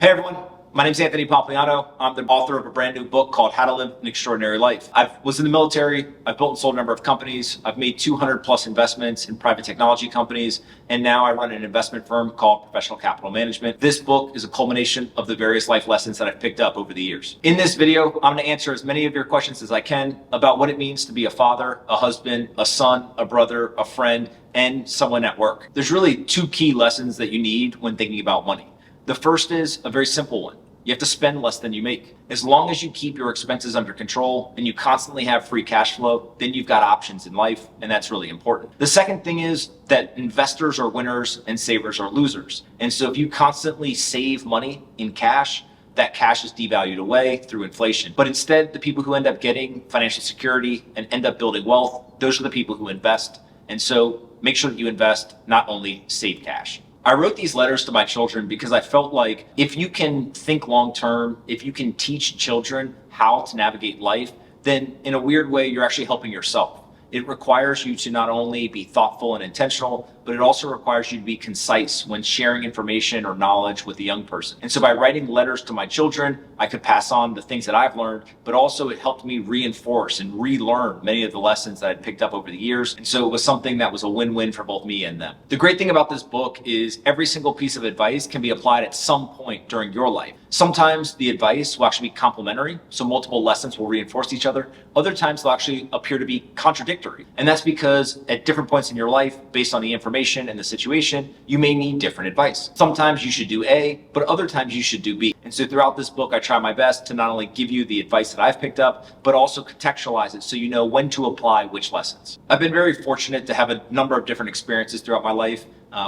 Hey everyone, my name is Anthony Pompliano. I'm the author of a brand new book called How to Live an Extraordinary Life. I was in the military, I've built and sold a number of companies, I've made 200 plus investments in private technology companies, and now I run an investment firm called Professional Capital Management. This book is a culmination of the various life lessons that I've picked up over the years. In this video, I'm going to answer as many of your questions as I can about what it means to be a father, a husband, a son, a brother, a friend, and someone at work. There's really two key lessons that you need when thinking about money. The first is a very simple one. You have to spend less than you make. As long as you keep your expenses under control and you constantly have free cash flow, then you've got options in life, and that's really important. The second thing is that investors are winners and savers are losers. And so if you constantly save money in cash, that cash is devalued away through inflation. But instead, the people who end up getting financial security and end up building wealth, those are the people who invest. And so make sure that you invest, not only save cash. I wrote these letters to my children because I felt like if you can think long term, if you can teach children how to navigate life, then in a weird way, you're actually helping yourself. It requires you to not only be thoughtful and intentional, but it also requires you to be concise when sharing information or knowledge with a young person. And so by writing letters to my children, I could pass on the things that I've learned, but also it helped me reinforce and relearn many of the lessons that I'd picked up over the years. And so it was something that was a win-win for both me and them. The great thing about this book is every single piece of advice can be applied at some point during your life. Sometimes the advice will actually be complementary, so multiple lessons will reinforce each other. Other times they'll actually appear to be contradictory. And that's because at different points in your life, based on the information and the situation, you may need different advice. Sometimes you should do A, but other times you should do B. And so throughout this book, I try my best to not only give you the advice that I've picked up, but also contextualize it so you know when to apply which lessons. I've been very fortunate to have a number of different experiences throughout my life.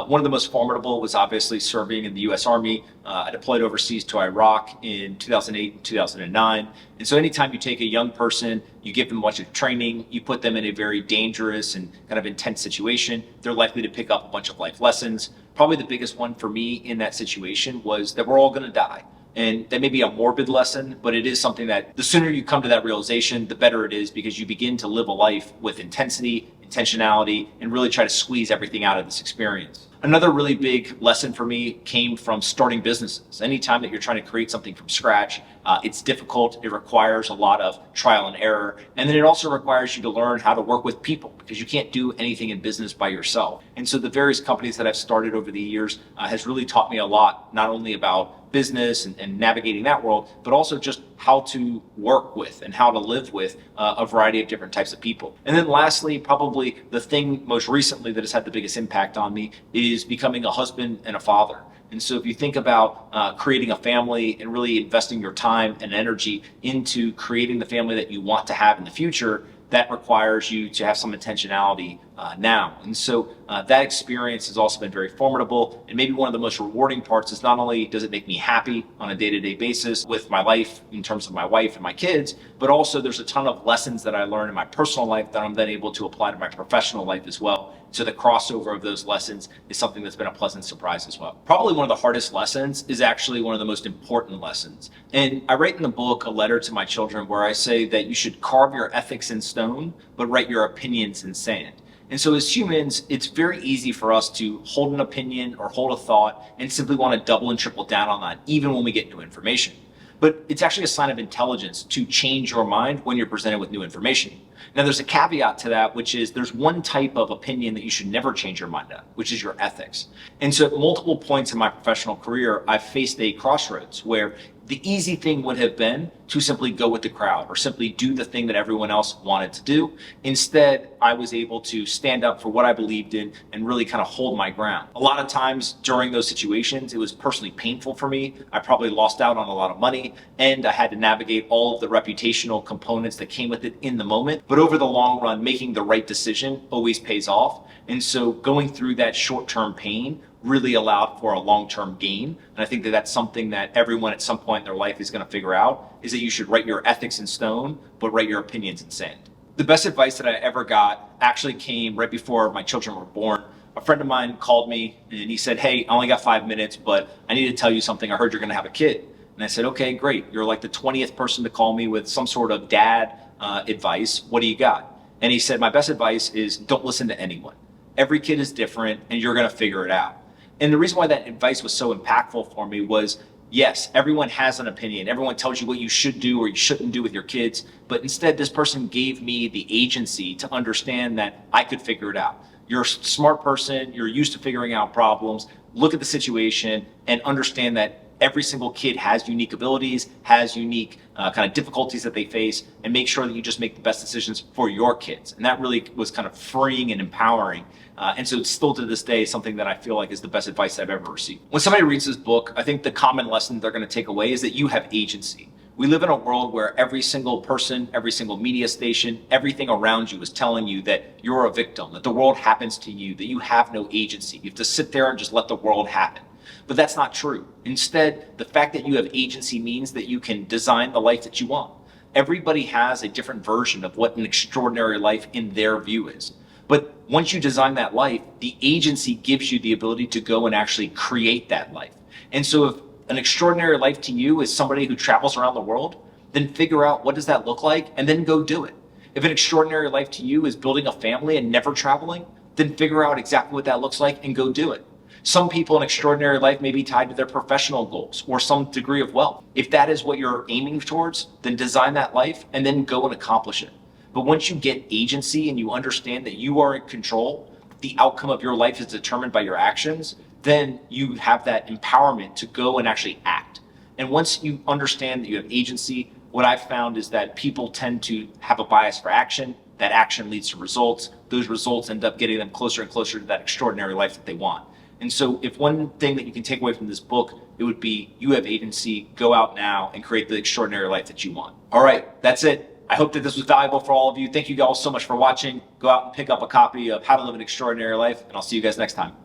One of the most formidable was obviously serving in the U.S. Army. I deployed overseas to Iraq in 2008 and 2009. And so anytime you take a young person, you give them a bunch of training, you put them in a very dangerous and kind of intense situation, they're likely to pick up a bunch of life lessons. Probably the biggest one for me in that situation was that we're all going to die. And that may be a morbid lesson, but it is something that the sooner you come to that realization, the better it is, because you begin to live a life with intensity, intentionality, and really try to squeeze everything out of this experience. Another really big lesson for me came from starting businesses. Anytime that you're trying to create something from scratch, it's difficult. It requires a lot of trial and error. And then it also requires you to learn how to work with people, because you can't do anything in business by yourself. And so the various companies that I've started over the years has really taught me a lot, not only about business and navigating that world, but also just how to work with and how to live with a variety of different types of people. And then lastly, probably the thing most recently that has had the biggest impact on me is becoming a husband and a father. And so if you think about creating a family and really investing your time and energy into creating the family that you want to have in the future, that requires you to have some intentionality now. And so that experience has also been very formidable. And maybe one of the most rewarding parts is not only does it make me happy on a day-to-day basis with my life in terms of my wife and my kids, but also there's a ton of lessons that I learned in my personal life that I'm then able to apply to my professional life as well. So the crossover of those lessons is something that's been a pleasant surprise as well. Probably one of the hardest lessons is actually one of the most important lessons. And I write in the book a letter to my children where I say that you should carve your ethics in stone, but write your opinions in sand. And so as humans, it's very easy for us to hold an opinion or hold a thought and simply want to double and triple down on that, even when we get new information. But it's actually a sign of intelligence to change your mind when you're presented with new information. Now, there's a caveat to that, which is there's one type of opinion that you should never change your mind on, which is your ethics. And so at multiple points in my professional career, I've faced a crossroads where the easy thing would have been to simply go with the crowd or simply do the thing that everyone else wanted to do. Instead, I was able to stand up for what I believed in and really kind of hold my ground. A lot of times during those situations, it was personally painful for me. I probably lost out on a lot of money, and I had to navigate all of the reputational components that came with it in the moment. But over the long run, making the right decision always pays off. And so going through that short-term pain really allowed for a long-term gain. And I think that that's something that everyone at some point in their life is going to figure out, is that you should write your ethics in stone, but write your opinions in sand. The best advice that I ever got actually came right before my children were born. A friend of mine called me and he said, "Hey, I only got 5 minutes, but I need to tell you something. I heard you're going to have a kid." And I said, "Okay, great. You're like the 20th person to call me with some sort of dad advice. What do you got?" And he said, "My best advice is don't listen to anyone. Every kid is different and you're going to figure it out." And the reason why that advice was so impactful for me was Yes, everyone has an opinion. Everyone tells you what you should do or you shouldn't do with your kids. But instead, this person gave me the agency to understand that I could figure it out. You're a smart person. You're used to figuring out problems. Look at the situation and understand that every single kid has unique abilities, has unique kind of difficulties that they face, and make sure that you just make the best decisions for your kids. And that really was kind of freeing and empowering. And so it's still to this day something that I feel like is the best advice I've ever received. When somebody reads this book, I think the common lesson they're going to take away is that you have agency. We live in a world where every single person, every single media station, everything around you is telling you that you're a victim, that the world happens to you, that you have no agency. You have to sit there and just let the world happen. But that's not true. Instead, the fact that you have agency means that you can design the life that you want. Everybody has a different version of what an extraordinary life in their view is. But once you design that life, the agency gives you the ability to go and actually create that life. And so if an extraordinary life to you is somebody who travels around the world, then figure out what does that look like and then go do it. If an extraordinary life to you is building a family and never traveling, then figure out exactly what that looks like and go do it. Some people, an extraordinary life may be tied to their professional goals or some degree of wealth. If that is what you're aiming towards, then design that life and then go and accomplish it. But once you get agency and you understand that you are in control, the outcome of your life is determined by your actions, then you have that empowerment to go and actually act. And once you understand that you have agency, what I've found is that people tend to have a bias for action. That action leads to results. Those results end up getting them closer and closer to that extraordinary life that they want. And so if one thing that you can take away from this book, it would be you have agency, go out now and create the extraordinary life that you want. All right, that's it. I hope that this was valuable for all of you. Thank you all so much for watching. Go out and pick up a copy of How to Live an Extraordinary Life, and I'll see you guys next time.